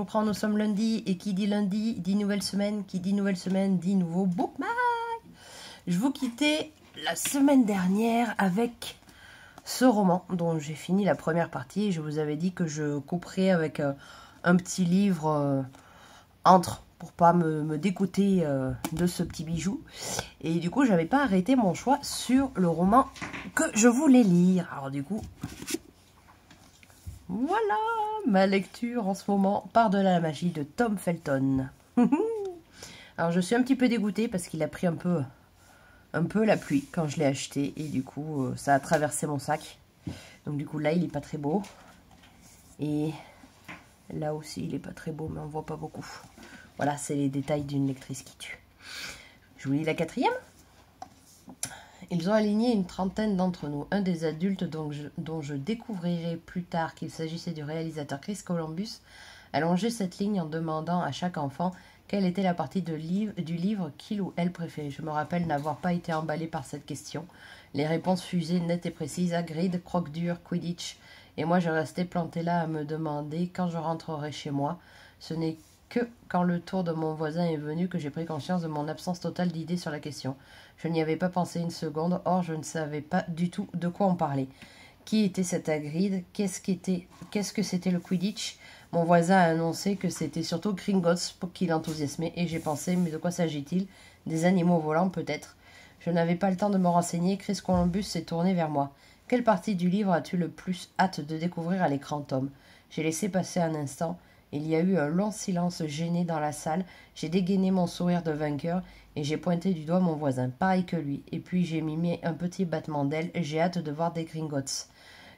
reprend, nous sommes lundi, et qui dit lundi, dit nouvelle semaine, qui dit nouvelle semaine, dit nouveau bookmark. Je vous quittais la semaine dernière avec ce roman, dont j'ai fini la première partie, et je vous avais dit que je couperais avec un petit livre entre, pour pas me dégoûter de ce petit bijou. Et du coup, j'avais pas arrêté mon choix sur le roman que je voulais lire. Alors du coup... Voilà, ma lecture en ce moment, Par-delà la magie de Tom Felton. Alors je suis un petit peu dégoûtée parce qu'il a pris un peu la pluie quand je l'ai acheté. Et du coup, ça a traversé mon sac. Donc du coup, là, il n'est pas très beau. Et là aussi, il n'est pas très beau, mais on ne voit pas beaucoup. Voilà, c'est les détails d'une lectrice qui tue. Je vous lis la 4e. Ils ont aligné une trentaine d'entre nous. Un des adultes dont je découvrirai plus tard qu'il s'agissait du réalisateur Chris Columbus a longé cette ligne en demandant à chaque enfant quelle était la partie du livre qu'il ou elle préférait. Je me rappelle n'avoir pas été emballé par cette question. Les réponses fusaient nettes et précises. Hagrid, croque-dur, Quidditch. Et moi je restais planté là à me demander quand je rentrerai chez moi. Ce n'est que quand le tour de mon voisin est venu que j'ai pris conscience de mon absence totale d'idées sur la question. Je n'y avais pas pensé une seconde, or je ne savais pas du tout de quoi on parlait. Qui était cet Hagrid? Qu'est-ce que c'était le Quidditch? Mon voisin a annoncé que c'était surtout Gringotts qui l'enthousiasmait, et j'ai pensé, mais de quoi s'agit-il? Des animaux volants peut-être? Je n'avais pas le temps de me renseigner, Chris Columbus s'est tourné vers moi. Quelle partie du livre as-tu le plus hâte de découvrir à l'écran, Tom? J'ai laissé passer un instant. Il y a eu un long silence gêné dans la salle. J'ai dégainé mon sourire de vainqueur et j'ai pointé du doigt mon voisin, pareil que lui. Et puis j'ai mimé un petit battement d'ailes. J'ai hâte de voir des Gringotts.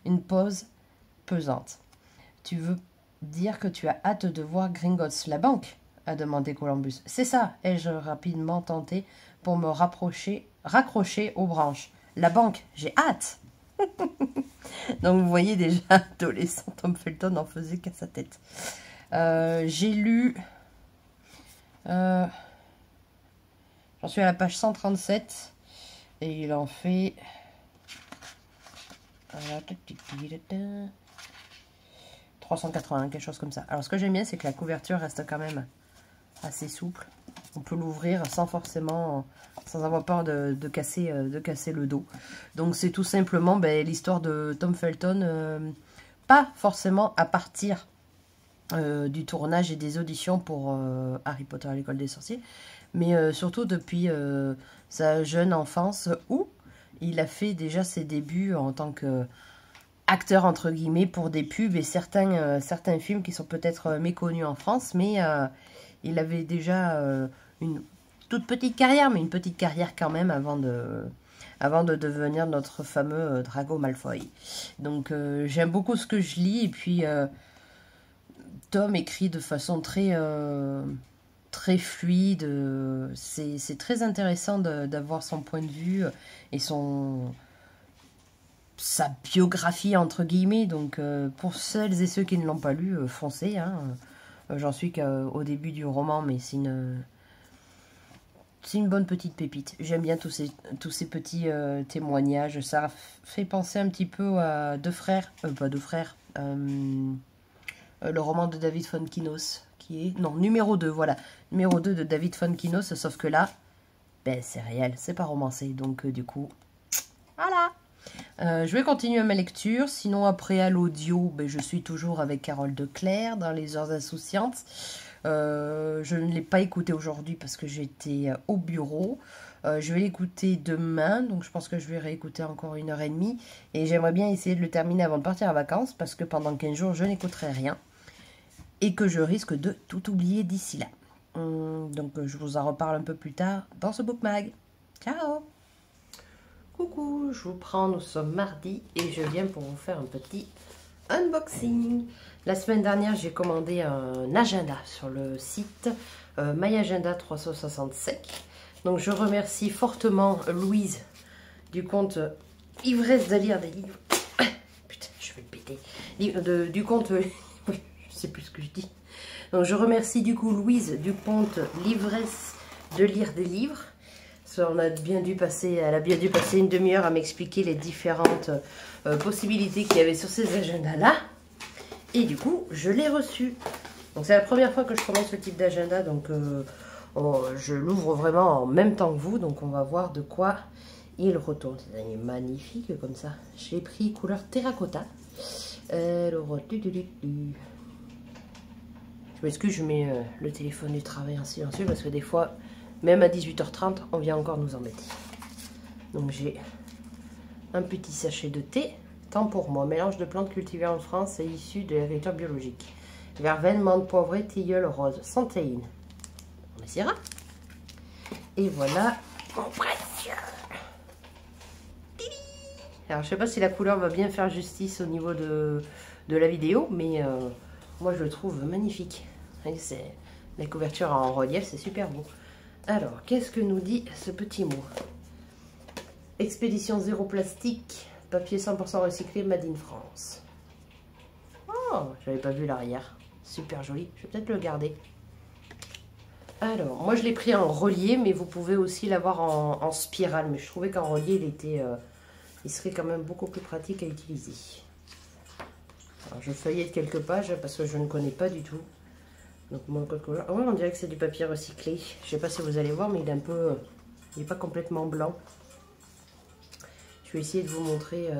Une pause pesante. Tu veux dire que tu as hâte de voir Gringotts, la banque? A demandé Columbus. C'est ça, ai-je rapidement tenté pour me raccrocher aux branches. La banque, j'ai hâte. Donc vous voyez déjà, adolescent, Tom Felton en faisait qu'à sa tête. J'ai lu, j'en suis à la page 137 et il en fait 380, quelque chose comme ça. Alors ce que j'aime bien, c'est que la couverture reste quand même assez souple. On peut l'ouvrir sans avoir peur de casser le dos. Donc c'est tout simplement l'histoire de Tom Felton, pas forcément à partir du tournage et des auditions pour Harry Potter à l'école des sorciers, mais surtout depuis sa jeune enfance où il a fait déjà ses débuts en tant qu'acteur entre guillemets pour des pubs et certains films qui sont peut-être méconnus en France, mais il avait déjà une toute petite carrière, mais une petite carrière quand même avant de devenir notre fameux Drago Malfoy. Donc j'aime beaucoup ce que je lis, et puis Tom écrit de façon très fluide. C'est très intéressant d'avoir son point de vue et sa biographie entre guillemets. Donc pour celles et ceux qui ne l'ont pas lu, foncez. Hein. J'en suis qu'au début du roman, mais c'est une bonne petite pépite. J'aime bien tous ces petits témoignages. Ça fait penser un petit peu à le roman de David Fonkinos, qui est... Non, numéro 2, voilà. Numéro 2 de David Fonkinos, sauf que là, c'est réel, c'est pas romancé. Donc, du coup, voilà. Je vais continuer ma lecture. Sinon, après, à l'audio, je suis toujours avec Carole Declercq dans Les Heures Insouciantes. Je ne l'ai pas écouté aujourd'hui parce que j'étais au bureau. Je vais l'écouter demain, donc je pense que je vais réécouter encore 1h30. Et j'aimerais bien essayer de le terminer avant de partir en vacances, parce que pendant 15 jours, je n'écouterai rien. Et que je risque de tout oublier d'ici là. Donc je vous en reparle un peu plus tard dans ce bookmag. Ciao! Coucou, je vous prends, nous sommes mardi et je viens pour vous faire un petit unboxing. La semaine dernière, j'ai commandé un agenda sur le site MyAgenda 365. Donc je remercie fortement Louise du compte Ivresse de lire des livres. Putain, je vais le péter. Du compte, je sais plus ce que je dis. Donc je remercie du coup Louise du compte L'ivresse de lire des livres. Elle a bien dû passer une demi-heure à m'expliquer les différentes possibilités qu'il y avait sur ces agendas-là. Et du coup, je l'ai reçu. Donc c'est la première fois que je commence ce type d'agenda, donc je l'ouvre vraiment en même temps que vous, donc on va voir de quoi il retourne. Il est magnifique comme ça. J'ai pris couleur terracotta. Alors, je m'excuse, je mets le téléphone du travail en silencieux parce que des fois, même à 18h30, on vient encore nous embêter. Donc j'ai un petit sachet de thé, tant pour moi, mélange de plantes cultivées en France et issues de l'agriculture biologique. Verveine, menthe poivrée, tilleul rose, sans théine. On essaiera. Et voilà mon précieux. Alors je sais pas si la couleur va bien faire justice au niveau de la vidéo, mais moi je le trouve magnifique. C'est la couverture en relief, c'est super beau. Alors, qu'est-ce que nous dit ce petit mot? Expédition zéro plastique, papier 100% recyclé, made in France. Oh, j'avais pas vu l'arrière. Super joli, je vais peut-être le garder. Alors, moi je l'ai pris en relié, mais vous pouvez aussi l'avoir en spirale. Mais je trouvais qu'en relié, il serait quand même beaucoup plus pratique à utiliser. Alors, je feuillette quelques pages parce que je ne connais pas du tout. Donc mon code couleur. Oh, on dirait que c'est du papier recyclé. Je sais pas si vous allez voir, mais il est un peu, il n'est pas complètement blanc. Je vais essayer de vous montrer.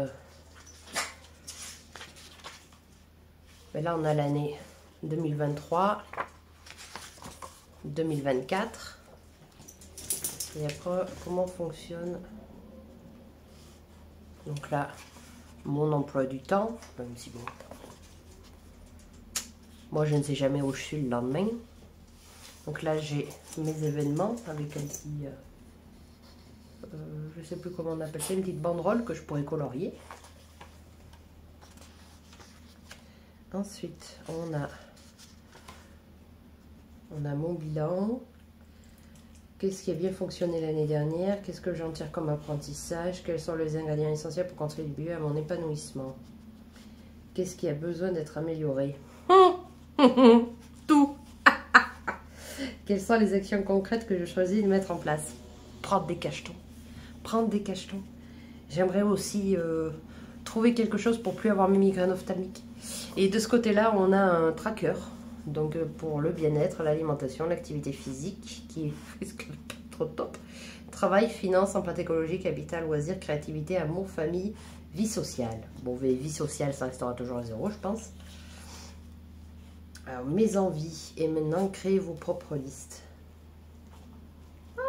Mais là, on a l'année 2023, 2024. Et après, comment fonctionne? Donc là, mon emploi du temps, même si bon. Moi, je ne sais jamais où je suis le lendemain. Donc là, j'ai mes événements avec un petit... je ne sais plus comment on appelle ça, une petite banderole que je pourrais colorier. Ensuite, on a mon bilan. Qu'est-ce qui a bien fonctionné l'année dernière? Qu'est-ce que j'en tire comme apprentissage? Quels sont les ingrédients essentiels pour contribuer à mon épanouissement? Qu'est-ce qui a besoin d'être amélioré? Tout. Quelles sont les actions concrètes que je choisis de mettre en place? Prendre des cachetons. Prendre des cachetons. J'aimerais aussi trouver quelque chose pour plus avoir mes migraines ophtalmiques. Et de ce côté-là, on a un tracker. Donc pour le bien-être, l'alimentation, l'activité physique, qui est presque trop top. Travail, finance, empreinte écologique, habitat, loisirs, créativité, amour, famille, vie sociale. Bon, vie sociale, ça restera toujours à zéro, je pense. Alors, mes envies. Et maintenant, créez vos propres listes.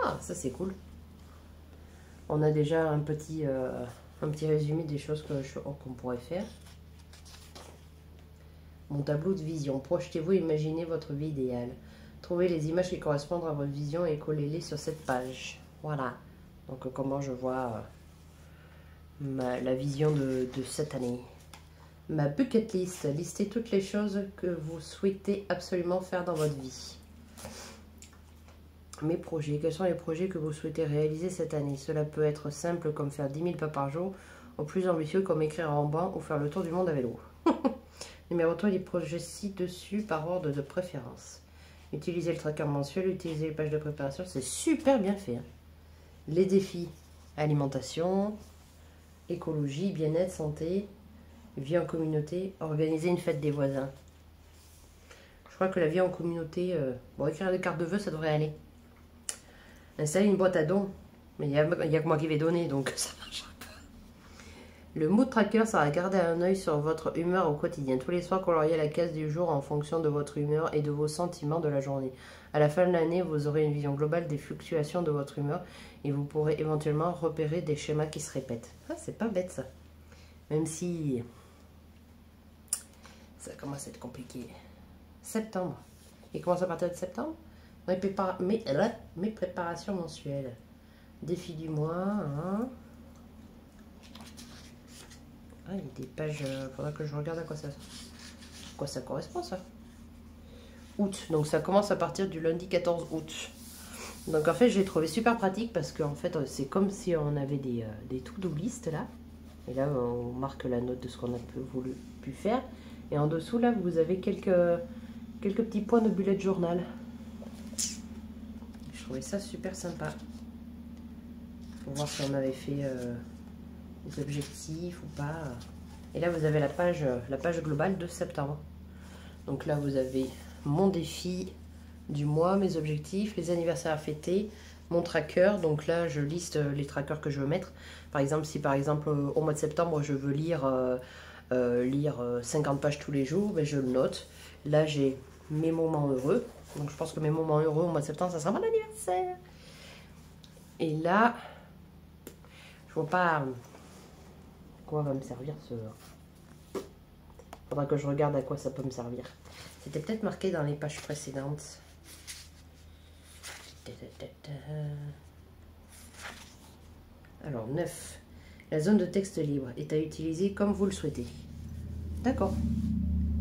Ah, ça c'est cool. On a déjà un petit résumé des choses qu'on pourrait faire. Mon tableau de vision. Projetez-vous, imaginez votre vie idéale. Trouvez les images qui correspondent à votre vision et collez-les sur cette page. Voilà. Donc, comment je vois la vision de cette année. Ma bucket list. Listez toutes les choses que vous souhaitez absolument faire dans votre vie. Mes projets. Quels sont les projets que vous souhaitez réaliser cette année? Cela peut être simple comme faire 10 000 pas par jour, ou plus ambitieux comme écrire en banc ou faire le tour du monde à vélo. Numéro 3, les projets ci-dessus par ordre de préférence. Utilisez le tracker mensuel, utilisez les pages de préparation. C'est super bien fait. Hein. Les défis. Alimentation, écologie, bien-être, santé, vie en communauté, organiser une fête des voisins. Je crois que la vie en communauté, bon, écrire des cartes de vœux, ça devrait aller. Installer une boîte à dons, mais il n'y a que moi qui vais donner, donc ça marchera pas. Le mood tracker sera à garder un œil sur votre humeur au quotidien. Tous les soirs, coloriez la case du jour en fonction de votre humeur et de vos sentiments de la journée. À la fin de l'année, vous aurez une vision globale des fluctuations de votre humeur et vous pourrez éventuellement repérer des schémas qui se répètent. Ah, c'est pas bête ça. Même si ça commence à être compliqué. Septembre. Il commence à partir de septembre. Mes préparations mensuelles. Défi du mois. Hein. Ah, il y a des pages. Faudra que je regarde à quoi ça correspond, ça. Août. Donc ça commence à partir du lundi 14 août. Donc en fait, j'ai trouvé super pratique parce qu'en fait, c'est comme si on avait des to-do list là. Et là, on marque la note de ce qu'on a pu faire. Et en dessous, là, vous avez quelques petits points de bullet journal. Je trouvais ça super sympa. Pour voir si on avait fait des objectifs ou pas. Et là, vous avez la page globale de septembre. Donc là, vous avez mon défi du mois, mes objectifs, les anniversaires à fêter, mon tracker. Donc là, je liste les trackers que je veux mettre. Par exemple, si par exemple au mois de septembre, je veux lire 50 pages tous les jours, ben, je le note. Là, j'ai mes moments heureux. Donc je pense que mes moments heureux au mois de septembre, ça sera mon anniversaire. Et là, je vois pas à quoi va me servir ce... Faudra que je regarde à quoi ça peut me servir. C'était peut-être marqué dans les pages précédentes. Alors, 9. La zone de texte libre est à utiliser comme vous le souhaitez. D'accord.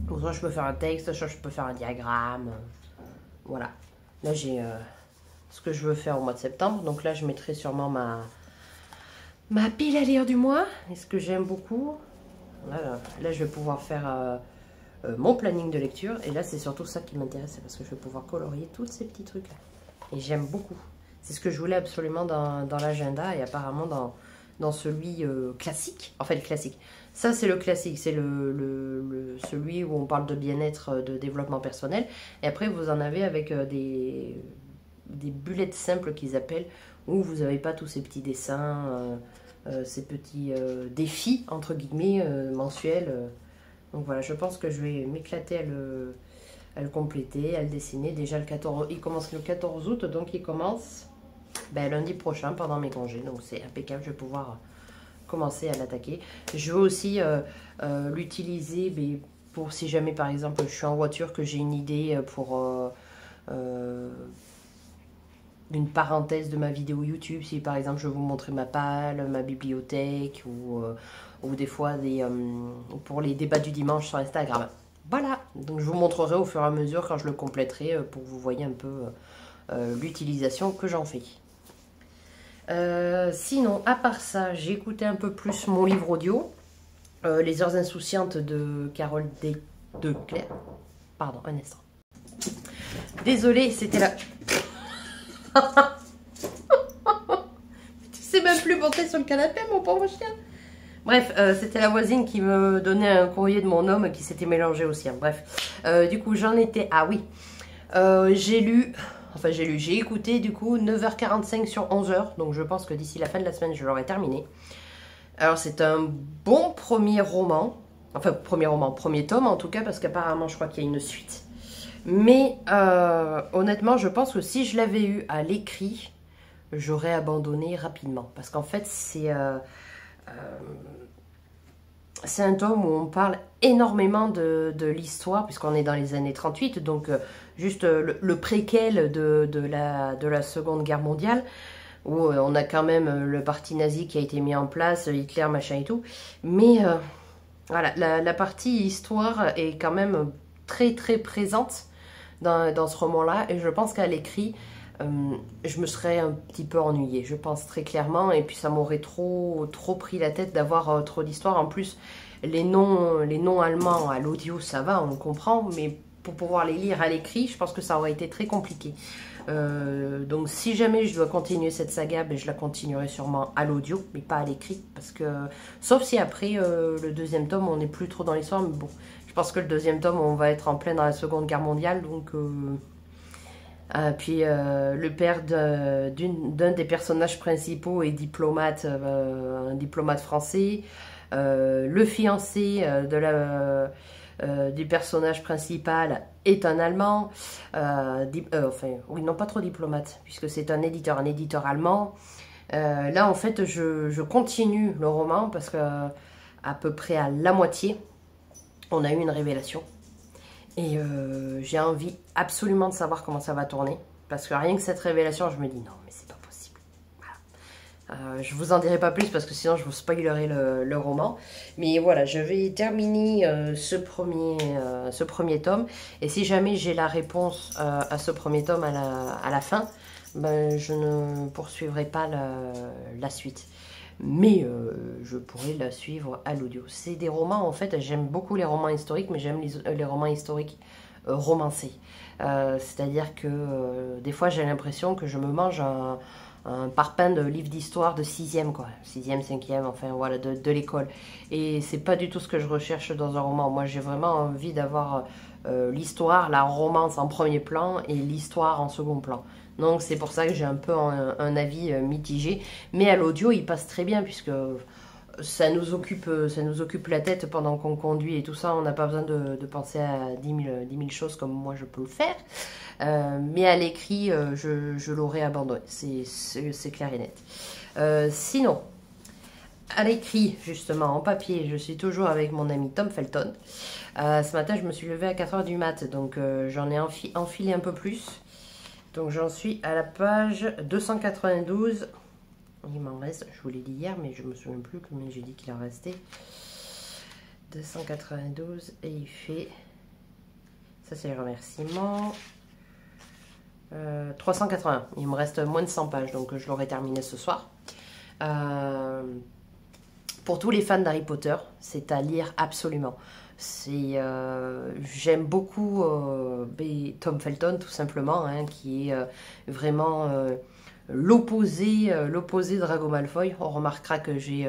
Soit je peux faire un texte, soit je peux faire un diagramme. Voilà. Là, j'ai ce que je veux faire au mois de septembre. Donc là, je mettrai sûrement ma pile à lire du mois. Et ce que j'aime beaucoup. Voilà. Là, je vais pouvoir faire mon planning de lecture. Et là, c'est surtout ça qui m'intéresse. Parce que je vais pouvoir colorier tous ces petits trucs-là. Et j'aime beaucoup. C'est ce que je voulais absolument dans l'agenda. Et apparemment, dans celui classique. Enfin, le classique. Ça, c'est le classique. C'est celui où on parle de bien-être, de développement personnel. Et après, vous en avez avec des bullettes simples qu'ils appellent, où vous n'avez pas tous ces petits dessins, ces petits défis, entre guillemets, mensuels. Donc voilà, je pense que je vais m'éclater à le compléter, à le dessiner. Déjà, il commence le 14 août, donc il commence lundi prochain, pendant mes congés. Donc c'est impeccable, je vais pouvoir commencer à l'attaquer. Je veux aussi l'utiliser pour si jamais, par exemple, je suis en voiture, que j'ai une idée pour... une parenthèse de ma vidéo YouTube, si par exemple je veux vous montrer ma palle, ma bibliothèque ou des fois pour les débats du dimanche sur Instagram. Voilà, donc je vous montrerai au fur et à mesure quand je le compléterai pour que vous voyez un peu l'utilisation que j'en fais. Sinon, à part ça, j'ai écouté un peu plus mon livre audio, Les Heures Insouciantes de Carole de Claire. Pardon, un instant. Désolée, c'était la... Tu sais même plus monter sur le canapé, mon pauvre chien. Bref, c'était la voisine qui me donnait un courrier de mon homme qui s'était mélangé au sien. Bref, du coup, j'en étais... Ah oui, j'ai écouté du coup 9h45 sur 11h. Donc je pense que d'ici la fin de la semaine, je l'aurai terminé. Alors c'est un bon premier roman. Enfin, premier tome en tout cas, parce qu'apparemment, je crois qu'il y a une suite. Mais honnêtement, je pense que si je l'avais eu à l'écrit, j'aurais abandonné rapidement. Parce qu'en fait, c'est un tome où on parle énormément de l'histoire, puisqu'on est dans les années 38, donc juste le préquel de la Seconde Guerre mondiale, où on a quand même le parti nazi qui a été mis en place, Hitler, machin et tout. Mais voilà, la partie histoire est quand même très très présente dans ce roman-là, et je pense qu'à l'écrit, je me serais un petit peu ennuyée, je pense très clairement, et puis ça m'aurait trop pris la tête d'avoir trop d'histoire. En plus, les noms allemands à l'audio, ça va, on comprend, mais pour pouvoir les lire à l'écrit, je pense que ça aurait été très compliqué. Donc si jamais je dois continuer cette saga, je la continuerai sûrement à l'audio, mais pas à l'écrit, parce que sauf si après le deuxième tome, on n'est plus trop dans l'histoire, mais bon, je pense que le deuxième tome, on va être en plein dans la Seconde Guerre mondiale, donc... puis le père d'un des personnages principaux est diplomate, un diplomate français. Le fiancé du personnage principal est un Allemand. Oui, non, pas trop diplomate, puisque c'est un éditeur allemand. Là, en fait, je continue le roman parce que à peu près à la moitié, on a eu une révélation. Et j'ai envie absolument de savoir comment ça va tourner. Parce que rien que cette révélation, je me dis non, mais c'est pas possible. Voilà. Je vous en dirai pas plus parce que sinon je vous spoilerai le roman. Mais voilà, je vais terminer ce premier tome. Et si jamais j'ai la réponse à ce premier tome à la fin, je ne poursuivrai pas la suite. Mais je pourrais la suivre à l'audio. C'est des romans, en fait, j'aime beaucoup les romans historiques, mais j'aime les romans historiques romancés. C'est-à-dire que des fois, j'ai l'impression que je me mange un parpaing de livre d'histoire de 6e, quoi. 6e, 5e, enfin voilà, de l'école. Et c'est pas du tout ce que je recherche dans un roman. Moi, j'ai vraiment envie d'avoir l'histoire, la romance en premier plan et l'histoire en second plan. Donc c'est pour ça que j'ai un peu un avis mitigé. Mais à l'audio, il passe très bien puisque ça nous occupe la tête pendant qu'on conduit et tout ça. On n'a pas besoin de penser à 10 000 choses comme moi je peux le faire. Mais à l'écrit, je l'aurais abandonné. C'est clair et net. Sinon, à l'écrit, justement, en papier, je suis toujours avec mon ami Tom Felton. Ce matin, je me suis levée à 4 h du mat, donc j'en ai enfilé un peu plus. Donc j'en suis à la page 292. Il m'en reste, je vous l'ai dit hier, mais je me souviens plus combien j'ai dit qu'il en restait. 292, et il fait... Ça, c'est les remerciements. 380. Il me reste moins de 100 pages, donc je l'aurai terminé ce soir. Pour tous les fans d'Harry Potter, c'est à lire absolument. J'aime beaucoup Tom Felton, tout simplement, hein, qui est vraiment l'opposé de Drago Malfoy. On remarquera que j'ai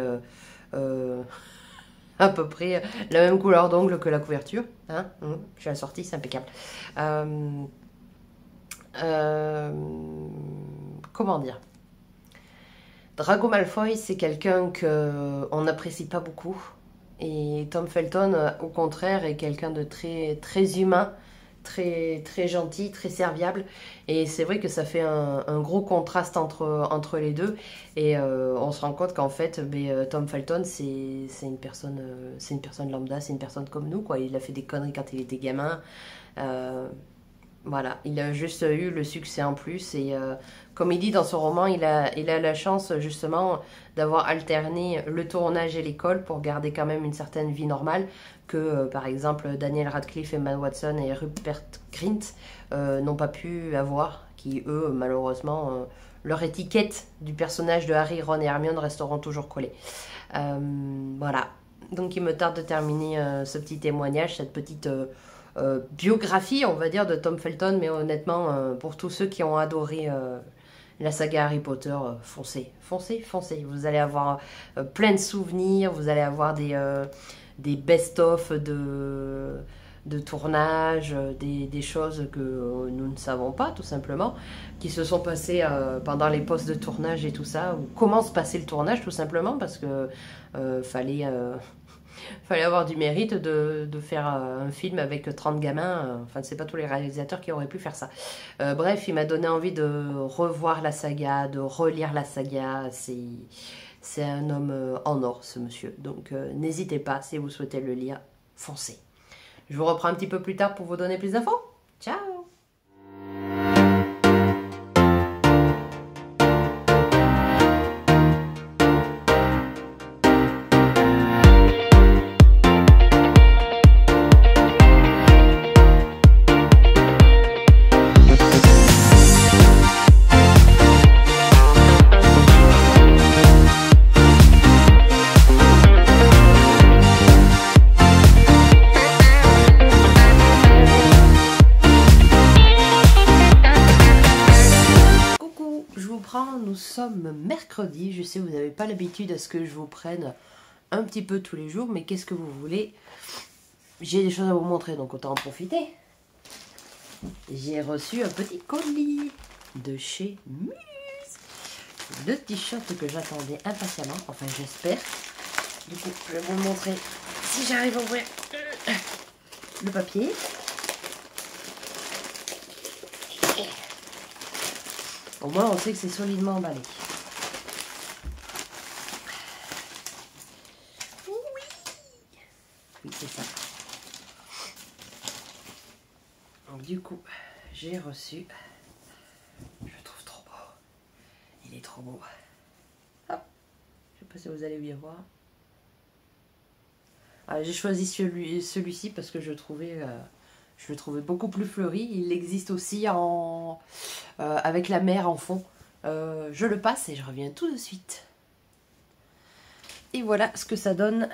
à peu près la même couleur d'ongle que la couverture. Hein, je la sortie, c'est impeccable. Comment dire? Drago Malfoy, c'est quelqu'un qu'on n'apprécie pas beaucoup. Et Tom Felton, au contraire, est quelqu'un de très, très humain, très, très gentil, très serviable. Et c'est vrai que ça fait un gros contraste entre les deux. Et on se rend compte qu'en fait, Tom Felton, c'est une personne lambda, c'est une personne comme nous, quoi. Il a fait des conneries quand il était gamin. Voilà, il a juste eu le succès en plus et comme il dit dans son roman, il a la chance justement d'avoir alterné le tournage et l'école pour garder quand même une certaine vie normale que par exemple Daniel Radcliffe, Emma Watson et Rupert Grint n'ont pas pu avoir, qui eux malheureusement leur étiquette du personnage de Harry, Ron et Hermione resteront toujours collées. Voilà, donc il me tarde de terminer ce petit témoignage, cette petite... biographie, on va dire, de Tom Felton, mais honnêtement, pour tous ceux qui ont adoré la saga Harry Potter, foncez. Vous allez avoir plein de souvenirs, vous allez avoir des best-of de tournage, des choses que nous ne savons pas, tout simplement, qui se sont passées pendant les postes de tournage et tout ça, ou comment se passait le tournage, tout simplement, parce que fallait avoir du mérite de faire un film avec 30 gamins. Enfin, c'est pas tous les réalisateurs qui auraient pu faire ça. Bref, il m'a donné envie de revoir la saga, de relire la saga. C'est un homme en or, ce monsieur. Donc, n'hésitez pas, si vous souhaitez le lire, foncez. Je vous reprends un petit peu plus tard pour vous donner plus d'infos. Ciao! Nous sommes mercredi, je sais vous n'avez pas l'habitude à ce que je vous prenne un petit peu tous les jours, mais qu'est-ce que vous voulez? J'ai des choses à vous montrer, donc autant en profiter. J'ai reçu un petit colis de chez Muse. Deux t-shirts que j'attendais impatiemment, enfin j'espère. Du coup, je vais vous le montrer si j'arrive à ouvrir le papier. Au moins, on sait que c'est solidement emballé. Oui, c'est ça. Donc, du coup, j'ai reçu... Je le trouve trop beau. Il est trop beau. Hop. Je sais pas si vous allez bien voir. J'ai choisi celui-ci parce que je le trouvais beaucoup plus fleuri. Il existe aussi avec la mer en fond. Je le passe et je reviens tout de suite. Et voilà ce que ça donne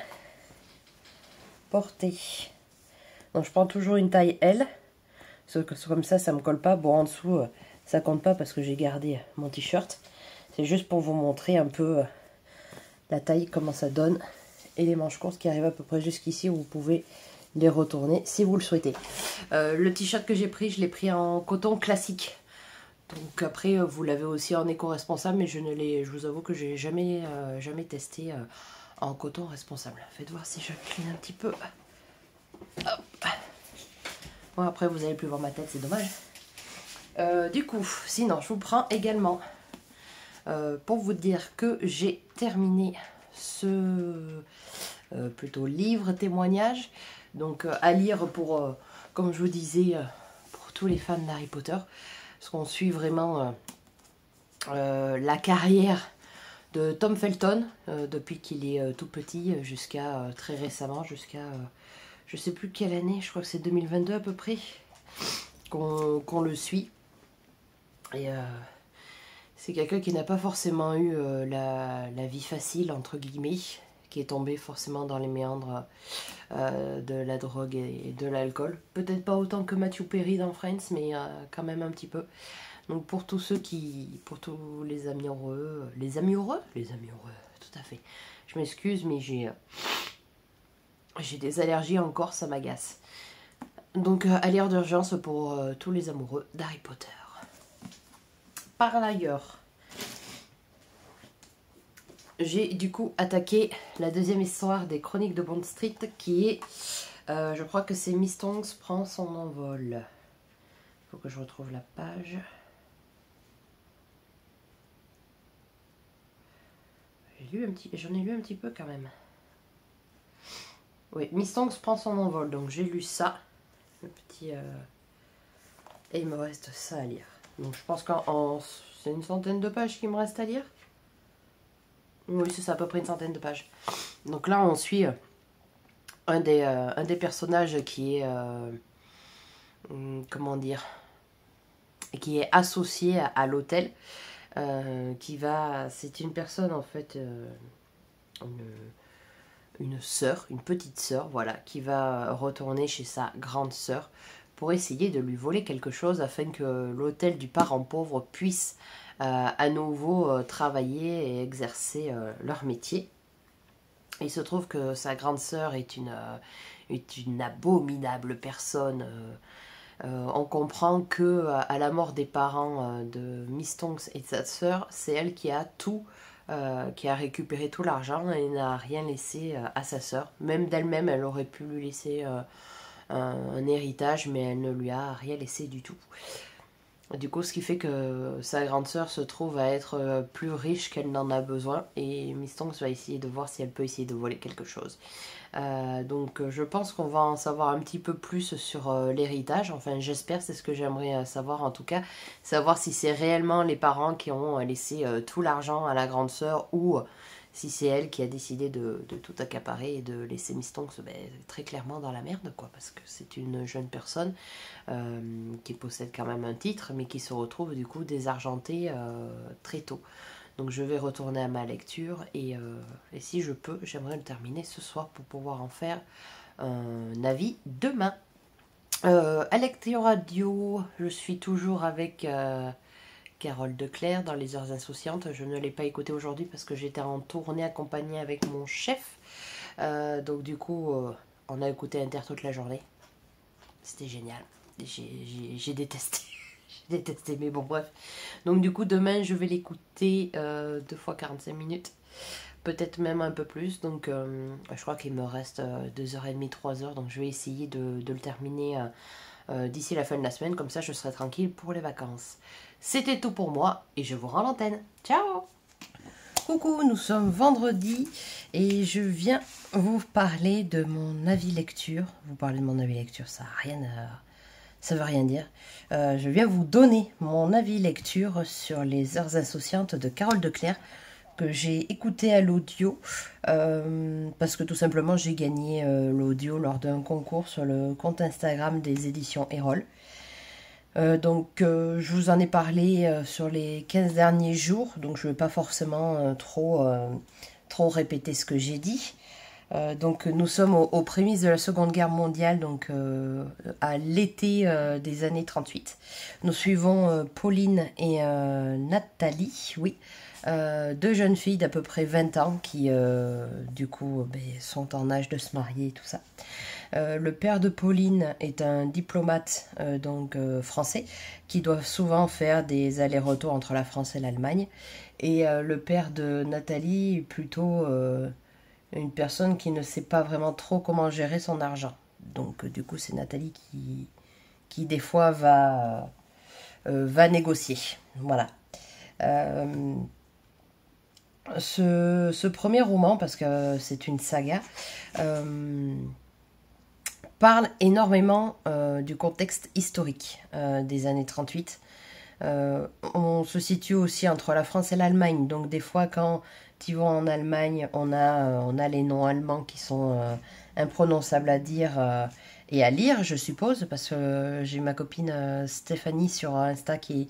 porté. Donc je prends toujours une taille L. Sauf que comme ça me colle pas. Bon, en dessous, ça compte pas parce que j'ai gardé mon t-shirt. C'est juste pour vous montrer un peu la taille, comment ça donne. Et les manches courtes qui arrivent à peu près jusqu'ici, où vous pouvez les retourner si vous le souhaitez. Le t-shirt que j'ai pris, je l'ai pris en coton classique. Donc après, vous l'avez aussi en éco-responsable, mais je vous avoue que j'ai jamais testé en coton responsable. Faites voir si j'incline un petit peu. Hop. Bon, après, vous n'allez plus voir ma tête, c'est dommage. Du coup, sinon, je vous prends également pour vous dire que j'ai terminé ce plutôt livre témoignage. Donc à lire pour, comme je vous disais, pour tous les fans d'Harry Potter. Parce qu'on suit vraiment la carrière de Tom Felton depuis qu'il est tout petit jusqu'à très récemment, jusqu'à je sais plus quelle année, je crois que c'est 2022 à peu près qu'on le suit. Et c'est quelqu'un qui n'a pas forcément eu la vie facile entre guillemets, qui est tombé forcément dans les méandres de la drogue et de l'alcool. Peut-être pas autant que Matthew Perry dans Friends, mais quand même un petit peu. Donc pour tous ceux pour tous les amoureux, tout à fait. Je m'excuse, mais j'ai des allergies encore, ça m'agace. Donc à lire d'urgence pour tous les amoureux d'Harry Potter. Par ailleurs, j'ai du coup attaqué la deuxième histoire des Chroniques de Bond Street, qui est, je crois que c'est Miss Tonks prend son envol. Il faut que je retrouve la page. J'en ai lu un petit peu quand même. Oui, Miss Tonks prend son envol, donc j'ai lu ça. Le petit... Et il me reste ça à lire. Donc je pense c'est une centaine de pages qu'il me reste à lire. Oui, c'est ça, à peu près une centaine de pages. Donc là, on suit un des personnages qui est... comment dire, qui est associé à l'hôtel. C'est une personne en fait... une sœur, une petite sœur, voilà, qui va retourner chez sa grande sœur pour essayer de lui voler quelque chose afin que l'hôtel du parent pauvre puisse à nouveau travailler et exercer leur métier. Il se trouve que sa grande sœur est une abominable personne. On comprend que à la mort des parents de Miss Tonks et de sa sœur, c'est elle qui a tout, qui a récupéré tout l'argent et n'a rien laissé à sa sœur. Même d'elle-même, elle aurait pu lui laisser un héritage, mais elle ne lui a rien laissé du tout. Du coup, ce qui fait que sa grande sœur se trouve à être plus riche qu'elle n'en a besoin, et Miss Tonks va essayer de voir si elle peut essayer de voler quelque chose. Donc je pense qu'on va en savoir un petit peu plus sur l'héritage, enfin j'espère, c'est ce que j'aimerais savoir en tout cas, savoir si c'est réellement les parents qui ont laissé tout l'argent à la grande sœur ou si c'est elle qui a décidé de tout accaparer et de laisser Miss Tonks très clairement dans la merde, quoi, parce que c'est une jeune personne qui possède quand même un titre mais qui se retrouve du coup désargentée très tôt. Donc je vais retourner à ma lecture et si je peux, j'aimerais le terminer ce soir pour pouvoir en faire un avis demain. À Lectio Radio, je suis toujours avec Carole Declerc dans Les Heures Insouciantes. Je ne l'ai pas écouté aujourd'hui parce que j'étais en tournée accompagnée avec mon chef. Donc du coup, on a écouté Inter toute la journée. C'était génial. J'ai détesté. J'ai détesté, mais bon, bref. Donc, du coup, demain, je vais l'écouter 2 fois 45 minutes. Peut-être même un peu plus. Donc, je crois qu'il me reste 2h30, 3h. Donc, je vais essayer de le terminer d'ici la fin de la semaine. Comme ça, je serai tranquille pour les vacances. C'était tout pour moi et je vous rends l'antenne. Ciao! Coucou, nous sommes vendredi et je viens vous parler de mon avis lecture. Vous parlez de mon avis lecture, ça veut rien dire. Je viens vous donner mon avis lecture sur Les Heures Insouciantes de Carole Declerc, que j'ai écouté à l'audio, parce que tout simplement j'ai gagné l'audio lors d'un concours sur le compte Instagram des éditions Erol. Donc je vous en ai parlé sur les 15 derniers jours, donc je ne vais pas forcément trop répéter ce que j'ai dit. Donc nous sommes aux prémices de la Seconde Guerre mondiale, donc à l'été des années 38. Nous suivons Pauline et Nathalie, oui, deux jeunes filles d'à peu près 20 ans qui, du coup, sont en âge de se marier et tout ça. Le père de Pauline est un diplomate français qui doit souvent faire des allers-retours entre la France et l'Allemagne. Et le père de Nathalie est plutôt une personne qui ne sait pas vraiment trop comment gérer son argent. Donc du coup c'est Nathalie qui des fois va négocier. Voilà. Ce premier roman, parce que c'est une saga, parle énormément du contexte historique des années 38. On se situe aussi entre la France et l'Allemagne, donc des fois quand ils vont en Allemagne, on a les noms allemands qui sont imprononçables à dire et à lire, je suppose, parce que j'ai ma copine Stéphanie sur Insta qui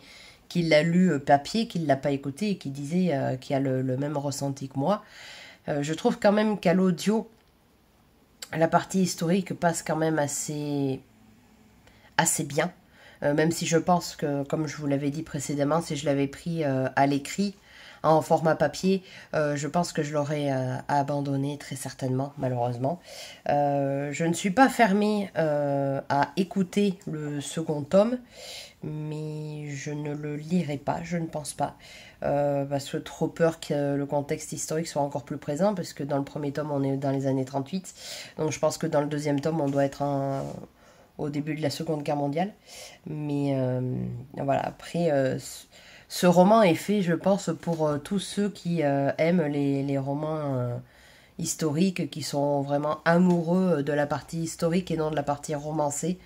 l'a lu papier, qui ne l'a pas écouté et qui disait qu'il a le même ressenti que moi. Je trouve quand même qu'à l'audio, la partie historique passe quand même assez bien. Même si je pense que, comme je vous l'avais dit précédemment, si je l'avais pris à l'écrit, en format papier, je pense que je l'aurais abandonné très certainement, malheureusement. Je ne suis pas fermée à écouter le second tome, mais je ne le lirai pas, je ne pense pas. Parce que trop peur que le contexte historique soit encore plus présent, parce que dans le premier tome, on est dans les années 38. Donc je pense que dans le deuxième tome, on doit être au début de la Seconde Guerre mondiale. Mais voilà, après, ce roman est fait, je pense, pour tous ceux qui aiment les romans historiques, qui sont vraiment amoureux de la partie historique et non de la partie romancée.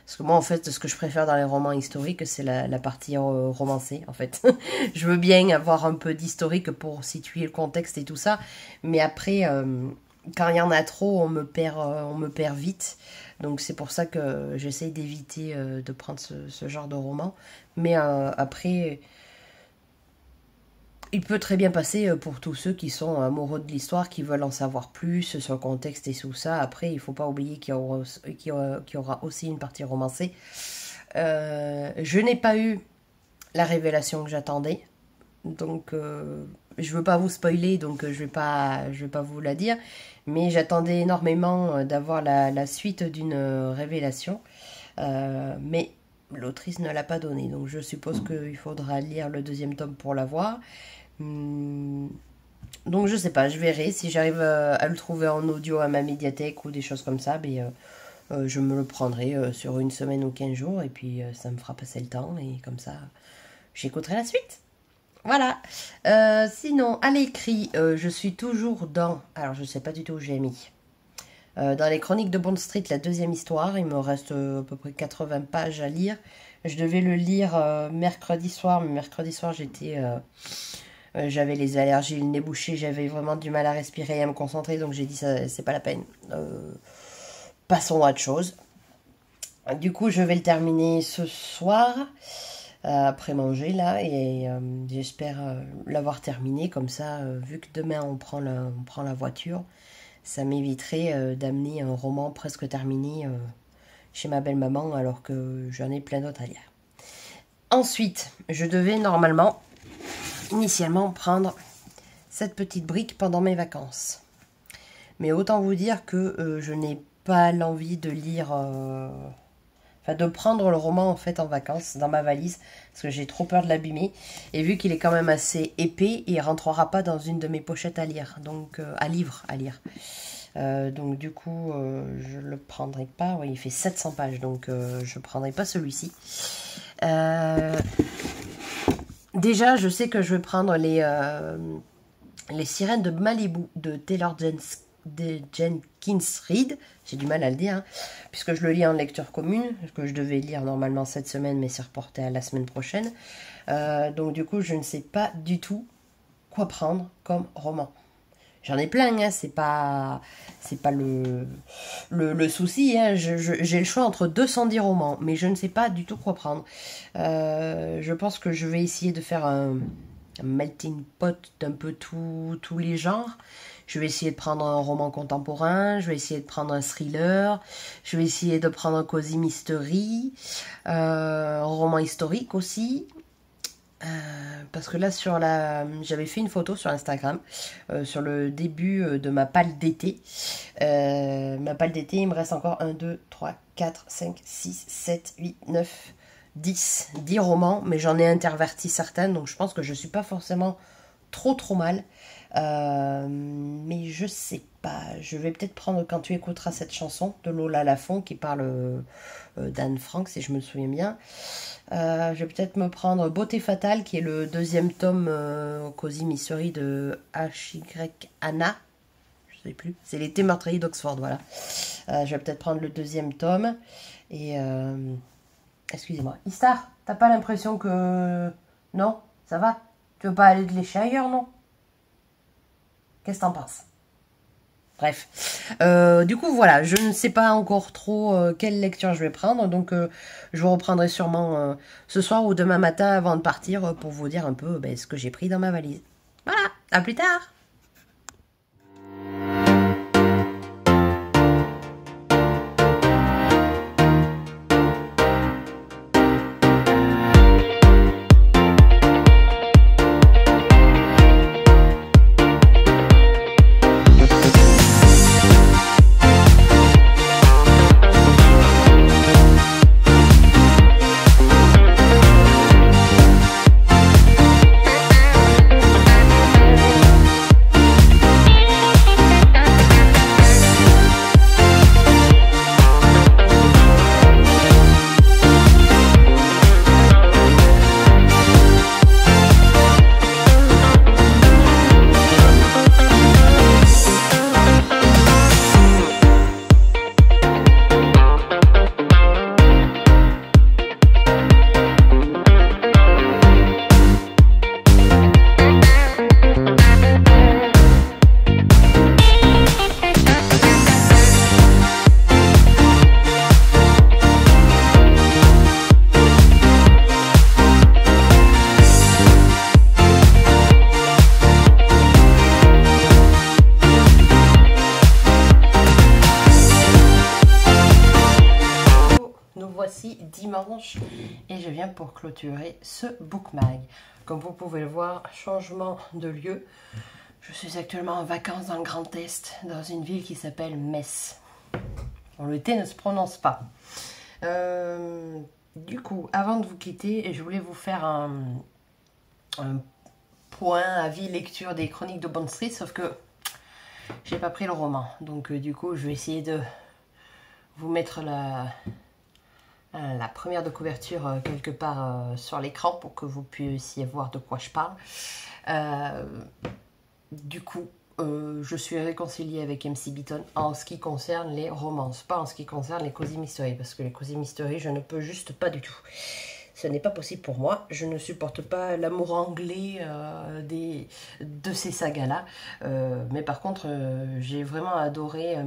Parce que moi, en fait, ce que je préfère dans les romans historiques, c'est la partie romancée, en fait. Je veux bien avoir un peu d'historique pour situer le contexte et tout ça, mais après, quand il y en a trop, on me perd vite. Donc c'est pour ça que j'essaye d'éviter de prendre ce genre de roman. Mais après, il peut très bien passer pour tous ceux qui sont amoureux de l'histoire, qui veulent en savoir plus sur le contexte et tout ça. Après, il ne faut pas oublier qu'il y aura aussi une partie romancée. Je n'ai pas eu la révélation que j'attendais. Donc, je ne veux pas vous spoiler, donc je vais pas vous la dire. Mais j'attendais énormément d'avoir la suite d'une révélation. Mais l'autrice ne l'a pas donnée. Donc, je suppose qu'il faudra lire le deuxième tome pour la voir. Donc je sais pas, je verrai si j'arrive à le trouver en audio à ma médiathèque ou des choses comme ça, je me le prendrai sur une semaine ou 15 jours et puis ça me fera passer le temps et comme ça j'écouterai la suite. Voilà. Sinon, à l'écrit, je suis toujours alors je sais pas du tout où j'ai mis. Dans les Chroniques de Bond Street, la deuxième histoire, il me reste à peu près 80 pages à lire. Je devais le lire mercredi soir, mais mercredi soir j'avais les allergies, le nez bouché, j'avais vraiment du mal à respirer et à me concentrer, donc j'ai dit ça c'est pas la peine. Passons à autre chose. Du coup, je vais le terminer ce soir, après manger là, et j'espère l'avoir terminé, comme ça, vu que demain on prend la voiture, ça m'éviterait d'amener un roman presque terminé chez ma belle-maman, alors que j'en ai plein d'autres à lire. Ensuite, je devais normalement initialement prendre cette petite brique pendant mes vacances. Mais autant vous dire que je n'ai pas l'envie de lire, de prendre le roman en fait en vacances dans ma valise, parce que j'ai trop peur de l'abîmer. Et vu qu'il est quand même assez épais, il ne rentrera pas dans une de mes pochettes à lire, donc à lire. Donc du coup, je le prendrai pas. Oui, il fait 700 pages, donc je prendrai pas celui-ci. Déjà, je sais que je vais prendre les Sirènes de Malibu de Taylor Jenkins Reid. J'ai du mal à le dire, hein, puisque je le lis en lecture commune, que je devais lire normalement cette semaine, mais c'est reporté à la semaine prochaine. Donc du coup, je ne sais pas du tout quoi prendre comme roman. J'en ai plein, hein, c'est pas le souci, hein. J'ai le choix entre 210 romans, mais je ne sais pas du tout quoi prendre. Je pense que je vais essayer de faire un melting pot d'un peu tous les genres. Je vais essayer de prendre un roman contemporain, je vais essayer de prendre un thriller, je vais essayer de prendre un cozy mystery, un roman historique aussi. Parce que là, j'avais fait une photo sur Instagram sur le début de ma palle d'été. Ma palle d'été, il me reste encore 1, 2, 3, 4, 5, 6, 7, 8, 9, 10 romans, mais j'en ai interverti certaines, donc je pense que je suis pas forcément trop mal. Mais je sais pas, je vais peut-être prendre Quand tu écouteras cette chanson de Lola Lafont qui parle d'Anne Frank, si je me souviens bien. Je vais peut-être me prendre Beauté fatale, qui est le deuxième tome Cozy Mystery de H.Y. Anna. Je sais plus. C'est l'été meurtrier d'Oxford, voilà. Je vais peut-être prendre le deuxième tome. Et excusez-moi. Istar, t'as pas l'impression que... Non? Ça va? Tu veux pas aller te lécher ailleurs, non? Qu'est-ce que t'en penses? Bref. Du coup, voilà, je ne sais pas encore trop quelle lecture je vais prendre. Donc, je vous reprendrai sûrement ce soir ou demain matin avant de partir pour vous dire un peu ce que j'ai pris dans ma valise. Voilà, à plus tard! Dimanche et je viens pour clôturer ce bookmag. Comme vous pouvez le voir, changement de lieu. Je suis actuellement en vacances dans le Grand Est, dans une ville qui s'appelle Metz. Bon, le T ne se prononce pas. Du coup, avant de vous quitter, je voulais vous faire un point, avis, lecture des Chroniques de Bond Street, sauf que j'ai pas pris le roman. Donc du coup, je vais essayer de vous mettre la première de couverture quelque part sur l'écran pour que vous puissiez voir de quoi je parle. Du coup, je suis réconciliée avec MC Beaton en ce qui concerne les romances, pas en ce qui concerne les Cozy Mystery, parce que les Cozy Mystery, je ne peux juste pas du tout. Ce n'est pas possible pour moi. Je ne supporte pas l'amour anglais de ces sagas-là. Mais par contre, j'ai vraiment adoré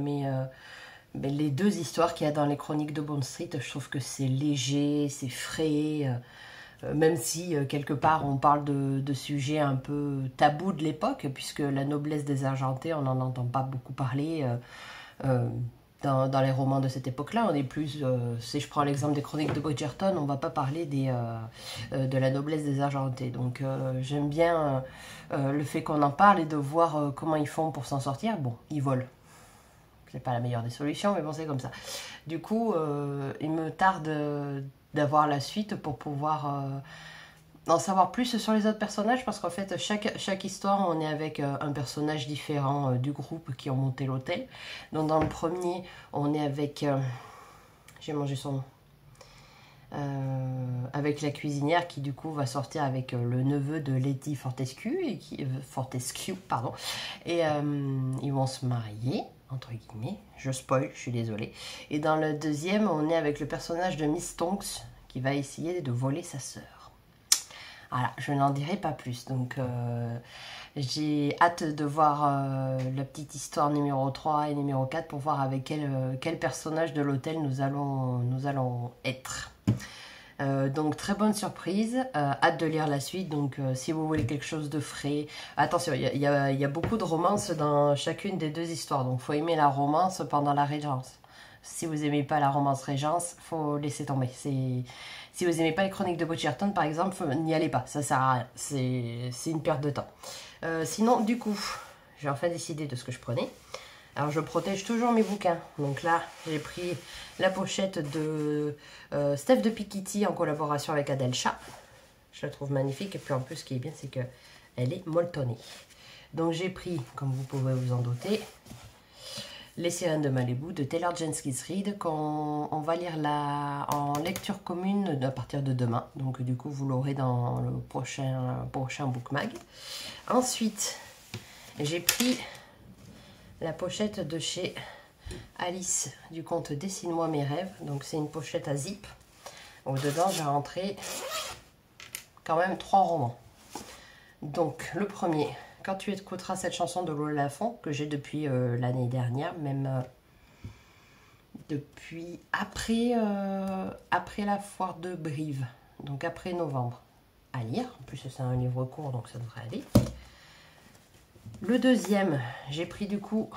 les deux histoires qu'il y a dans les Chroniques de Bond Street. Je trouve que c'est léger, c'est frais, même si quelque part on parle de sujets un peu tabous de l'époque, puisque la noblesse des Argentés, on n'en entend pas beaucoup parler dans les romans de cette époque-là. On est plus, si je prends l'exemple des Chroniques de Bridgerton, on ne va pas parler de la noblesse des Argentés. Donc j'aime bien le fait qu'on en parle et de voir comment ils font pour s'en sortir. Bon, ils volent. C'est pas la meilleure des solutions, mais bon, c'est comme ça. Du coup, il me tarde d'avoir la suite pour pouvoir en savoir plus sur les autres personnages, parce qu'en fait, chaque histoire, on est avec un personnage différent du groupe qui ont monté l'hôtel. Donc, dans le premier, on est avec... j'ai mangé son nom. Avec la cuisinière qui, du coup, va sortir avec le neveu de Lady Fortescue, et ils vont se marier, entre guillemets, je spoil, je suis désolée. Et dans le deuxième, on est avec le personnage de Miss Tonks qui va essayer de voler sa sœur. Voilà, je n'en dirai pas plus. Donc j'ai hâte de voir la petite histoire numéro 3 et numéro 4 pour voir avec quel personnage de l'hôtel nous allons être. Donc très bonne surprise, hâte de lire la suite. Donc si vous voulez quelque chose de frais, attention, il y a beaucoup de romances dans chacune des deux histoires, donc faut aimer la romance pendant la Régence. Si vous aimez pas la romance Régence, faut laisser tomber, Si vous n'aimez pas les chroniques de Bridgerton, par exemple, n'y allez pas, ça sert à rien, c'est une perte de temps. Sinon, du coup, j'ai enfin décidé de ce que je prenais. Alors, je protège toujours mes bouquins. Donc là, j'ai pris la pochette de Steph de Piketty en collaboration avec Adelcha. Je la trouve magnifique. Et puis en plus, ce qui est bien, c'est qu'elle est molletonnée. Donc j'ai pris, comme vous pouvez vous en douter, Les Sirènes de Malibu de Taylor Jenkins Reid, qu'on va lire là en lecture commune à partir de demain. Donc du coup, vous l'aurez dans le prochain Book Mag. Ensuite, j'ai pris la pochette de chez Alice du conte Dessine-moi mes rêves. Donc c'est une pochette à zip. Au-dedans, j'ai rentré quand même 3 romans. Donc le premier, Quand tu écouteras cette chanson de Lola Lafont, que j'ai depuis l'année dernière, même depuis après la foire de Brive, donc après novembre, à lire. En plus c'est un livre court, donc ça devrait aller. Le deuxième, j'ai pris du coup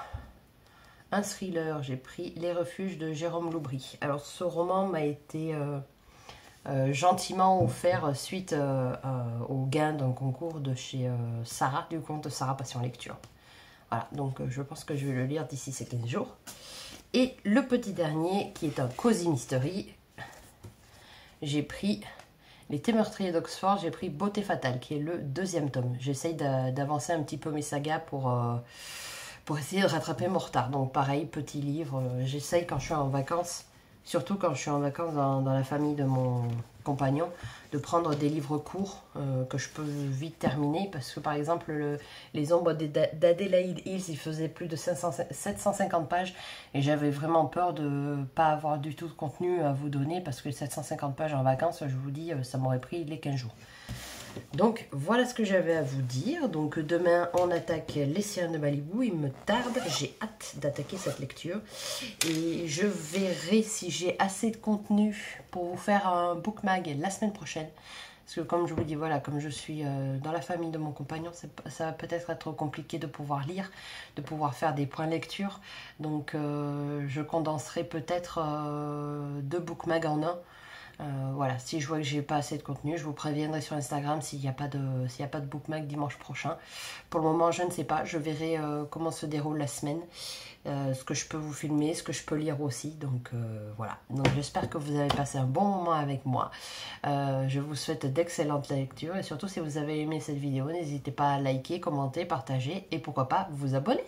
un thriller, j'ai pris Les Refuges de Jérôme Loubry. Alors ce roman m'a été gentiment offert suite au gain d'un concours de chez Sarah, du compte Sarah Passion Lecture. Voilà, donc je pense que je vais le lire d'ici ces 15 jours. Et le petit dernier, qui est un cozy mystery, j'ai pris Les Thés meurtriers d'Oxford, j'ai pris Beauté fatale, qui est le 2e tome. J'essaye d'avancer un petit peu mes sagas pour essayer de rattraper mon retard. Donc pareil, petit livre, j'essaye quand je suis en vacances, surtout quand je suis en vacances dans la famille de mon compagnon, de prendre des livres courts que je peux vite terminer. Parce que par exemple, Les Ombres d'Adélaïde Hills, il faisait plus de 750 pages. Et j'avais vraiment peur de ne pas avoir du tout de contenu à vous donner. Parce que 750 pages en vacances, je vous dis, ça m'aurait pris les 15 jours. Donc voilà ce que j'avais à vous dire. Donc demain on attaque Les Sirènes de Malibu. Il me tarde, j'ai hâte d'attaquer cette lecture. Et je verrai si j'ai assez de contenu pour vous faire un book mag la semaine prochaine. Parce que comme je vous dis, voilà, comme je suis dans la famille de mon compagnon, ça va peut-être être compliqué de pouvoir lire, de pouvoir faire des points lecture. Donc je condenserai peut-être 2 book mag en un. Voilà, si je vois que j'ai pas assez de contenu, je vous préviendrai sur Instagram s'il n'y a pas de bookmark dimanche prochain. Pour le moment, je ne sais pas. Je verrai comment se déroule la semaine, ce que je peux vous filmer, ce que je peux lire aussi. Donc voilà. Donc j'espère que vous avez passé un bon moment avec moi. Je vous souhaite d'excellentes lectures et surtout si vous avez aimé cette vidéo, n'hésitez pas à liker, commenter, partager et pourquoi pas vous abonner.